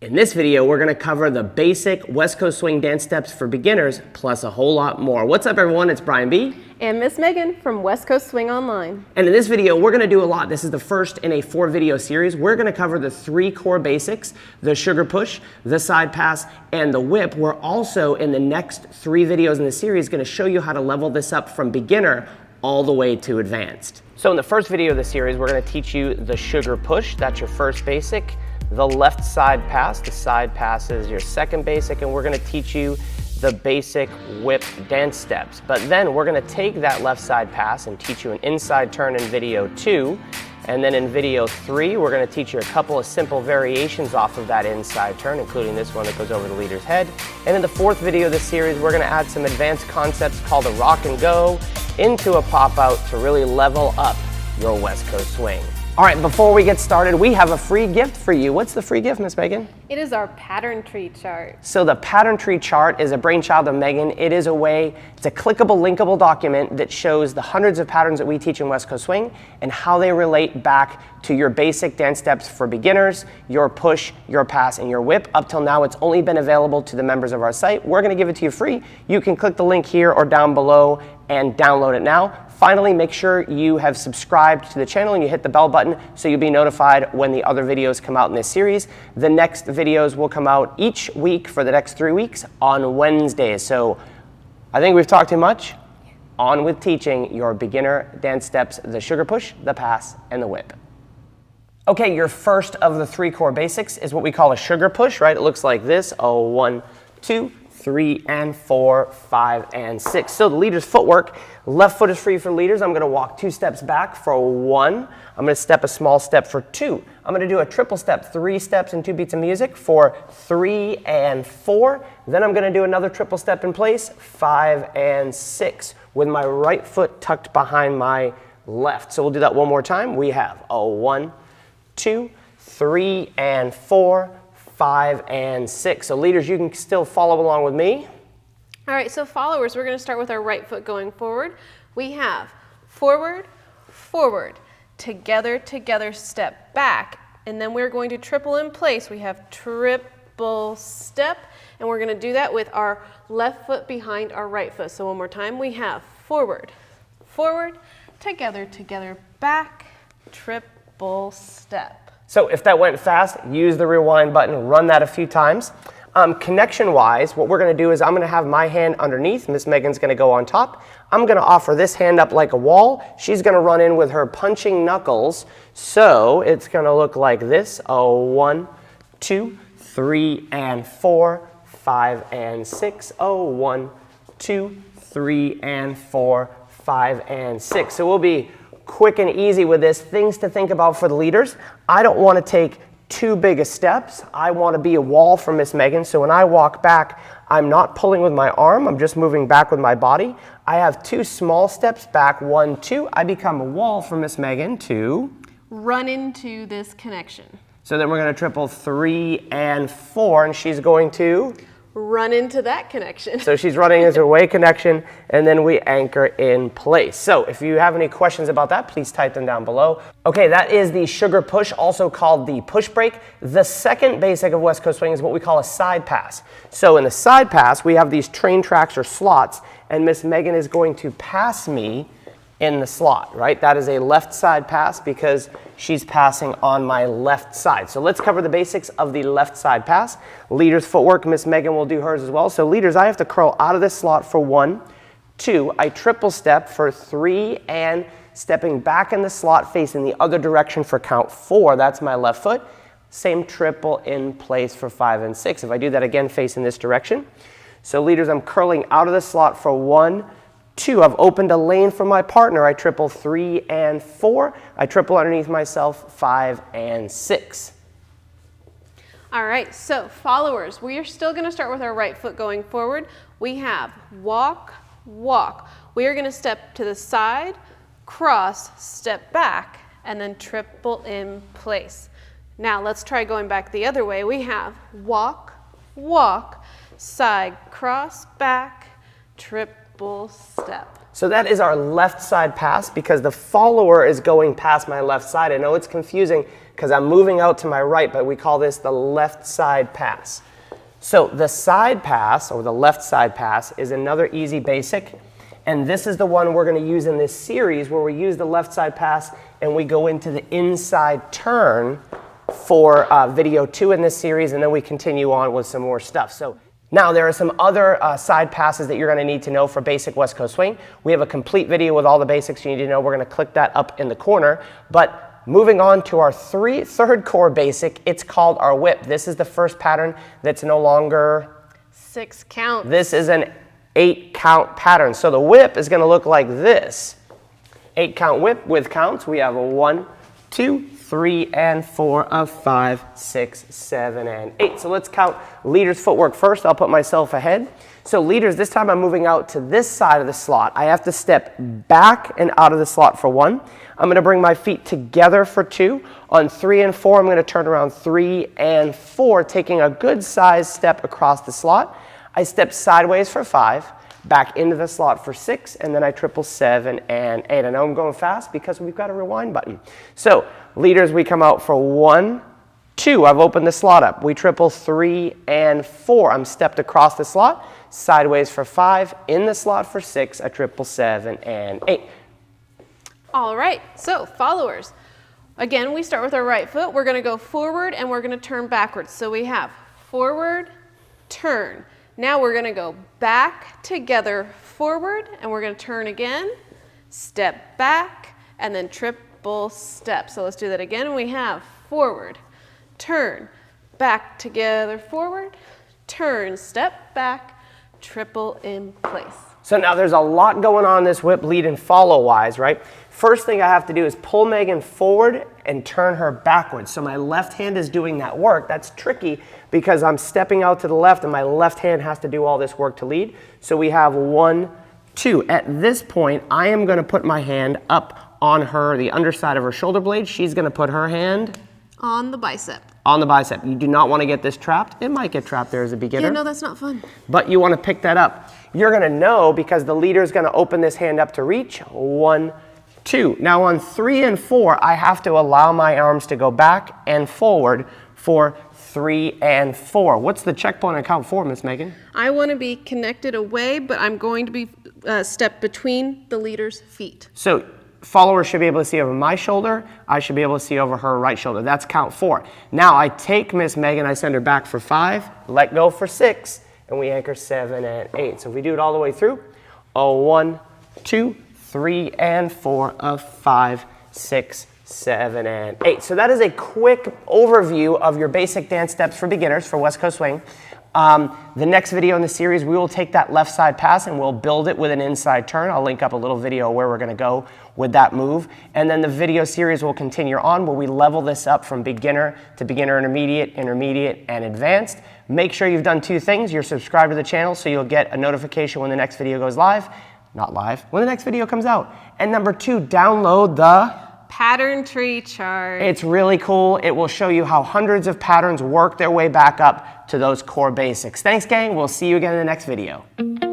In this video, we're going to cover the basic West Coast Swing dance steps for beginners, plus a whole lot more. What's up, everyone? It's Brian B. And Miss Megan from West Coast Swing Online. And in this video, we're going to do a lot. This is the first in a 4-video series. We're going to cover the 3 core basics, the sugar push, the side pass, and the whip. We're also, in the next 3 videos in the series, going to show you how to level this up from beginner all the way to advanced. So in the first video of the series, we're going to teach you the sugar push. That's your first basic. The left side pass, the side pass is your second basic, and we're going to teach you the basic whip dance steps. But then we're going to take that left side pass and teach you an inside turn in video 2. And then in video 3, we're going to teach you a couple of simple variations off of that inside turn, including this one that goes over the leader's head. And in the 4th video of the series, we're going to add some advanced concepts called a rock and go into a pop out to really level up your West Coast swing. All right, before we get started, we have a free gift for you. What's the free gift, Miss Megan? It is our pattern tree chart. So the pattern tree chart is a brainchild of Megan. It is it's a clickable, linkable document that shows the hundreds of patterns that we teach in West Coast Swing and how they relate back to your basic dance steps for beginners, your push, your pass, and your whip. Up till now, it's only been available to the members of our site. We're gonna give it to you free. You can click the link here or down below and download it now. Finally, make sure you have subscribed to the channel and you hit the bell button so you'll be notified when the other videos come out in this series. The next videos will come out each week for the next 3 weeks on Wednesdays. So I think we've talked too much. On with teaching your beginner dance steps, the sugar push, the pass, and the whip. Okay, your first of the 3 core basics is what we call a sugar push, right? It looks like this. 1, 2, 3, and 4, 5, and 6. So the leader's footwork, left foot is free for leaders. I'm going to walk 2 steps back for 1. I'm going to step a small step for 2. I'm going to do a triple step, 3 steps and 2 beats of music for 3 and 4. Then I'm going to do another triple step in place, 5 and 6, with my right foot tucked behind my left. So we'll do that one more time. We have 1, 2, 3, and 4, 5, and 6. So leaders, you can still follow along with me. All right, so followers, we're going to start with our right foot going forward. We have forward, forward, together, together, step back. And then we're going to triple in place. We have triple step, and we're going to do that with our left foot behind our right foot. So one more time, we have forward, forward, together, together, back, triple step. So if that went fast, use the rewind button, run that a few times. Connection-wise, what we're going to do is I'm going to have my hand underneath. Miss Megan's going to go on top. I'm going to offer this hand up like a wall. She's going to run in with her punching knuckles. So it's going to look like this. 1, 2, 3, and 4, 5, and 6. 1, 2, 3, and 4, 5, and 6. So we'll be quick and easy with this. Things to think about for the leaders. I don't want to take too big of steps. I want to be a wall for Miss Megan. So when I walk back, I'm not pulling with my arm. I'm just moving back with my body. I have 2 small steps back. 1, 2. I become a wall for Miss Megan to run into this connection. So then we're going to triple 3 and 4, and she's going to run into that connection. So she's running into a way connection, and then we anchor in place. So if you have any questions about that, please type them down below. Okay, that is the sugar push, also called the push break. The second basic of West Coast Swing is what we call a side pass. So in the side pass, we have these train tracks or slots, and Miss Megan is going to pass me in the slot, right? That is a left side pass because she's passing on my left side. So let's cover the basics of the left side pass. Leader's footwork, Miss Megan will do hers as well. So leaders, I have to curl out of this slot for 1, 2. I triple step for 3 and stepping back in the slot facing the other direction for count 4. That's my left foot. Same triple in place for 5 and 6. If I do that again facing this direction. So leaders, I'm curling out of the slot for 1, 2. I've opened a lane for my partner. I triple 3 and 4. I triple underneath myself 5 and 6. All right, so followers, we are still going to start with our right foot going forward. We have walk, walk. We are going to step to the side, cross, step back, and then triple in place. Now let's try going back the other way. We have walk, walk, side, cross, back, triple step. So that is our left side pass because the follower is going past my left side. I know it's confusing because I'm moving out to my right, but we call this the left side pass. So the side pass, or the left side pass, is another easy basic. And this is the one we're going to use in this series where we use the left side pass and we go into the inside turn for video 2 in this series, and then we continue on with some more stuff. So now there are some other side passes that you're going to need to know for basic West Coast swing. We have a complete video with all the basics you need to know. We're going to click that up in the corner. But moving on to our third core basic, it's called our whip. This is the first pattern that's no longer 6 counts. This is an 8 count pattern. So the whip is going to look like this. 8 count whip with counts. We have a 1, 2, 3, and 4, of 5, 6, 7, and 8. So let's count leader's footwork first. I'll put myself ahead. So leaders, this time I'm moving out to this side of the slot. I have to step back and out of the slot for 1. I'm going to bring my feet together for 2. On 3 and 4, I'm going to turn around 3 and 4, taking a good size step across the slot. I step sideways for 5. Back into the slot for 6, and then I triple 7 and 8. I know I'm going fast because we've got a rewind button. So leaders, we come out for 1, 2. I've opened the slot up. We triple 3 and 4. I'm stepped across the slot, sideways for 5, in the slot for 6. I triple 7 and 8. All right, so followers. Again, we start with our right foot. We're going to go forward and we're going to turn backwards. So we have forward, turn. Now we're going to go back together forward, and we're going to turn again, step back, and then triple step. So let's do that again. We have forward, turn, back together forward, turn, step back, triple in place. So now there's a lot going on in this whip lead and follow wise, right? First thing I have to do is pull Megan forward and turn her backwards. So my left hand is doing that work. That's tricky because I'm stepping out to the left and my left hand has to do all this work to lead. So we have 1, 2. At this point, I am going to put my hand up on her, the underside of her shoulder blade. She's going to put her hand on the bicep. On the bicep. You do not want to get this trapped. It might get trapped there as a beginner. Yeah, no, that's not fun. But you want to pick that up. You're going to know because the leader is going to open this hand up to reach. 1, 2. Now on 3 and 4, I have to allow my arms to go back and forward for 3 and 4. What's the checkpoint on count 4, Miss Megan? I want to be connected away, but I'm going to be stepped between the leader's feet. So followers should be able to see over my shoulder. I should be able to see over her right shoulder. That's count 4. Now I take Miss Megan, I send her back for 5, let go for 6, and we anchor 7 and 8. So if we do it all the way through, 1, 2, 3, and 4, of 5, 6, 7, and 8. So that is a quick overview of your basic dance steps for beginners for West Coast Swing. The next video in the series, we will take that left side pass and we'll build it with an inside turn. I'll link up a little video where we're going to go with that move. And then the video series will continue on where we level this up from beginner to beginner intermediate, intermediate, and advanced. Make sure you've done 2 things. You're subscribed to the channel so you'll get a notification when the next video goes live. Not live, when the next video comes out. And number 2, download the pattern tree chart. It's really cool. It will show you how hundreds of patterns work their way back up to those core basics. Thanks, gang. We'll see you again in the next video.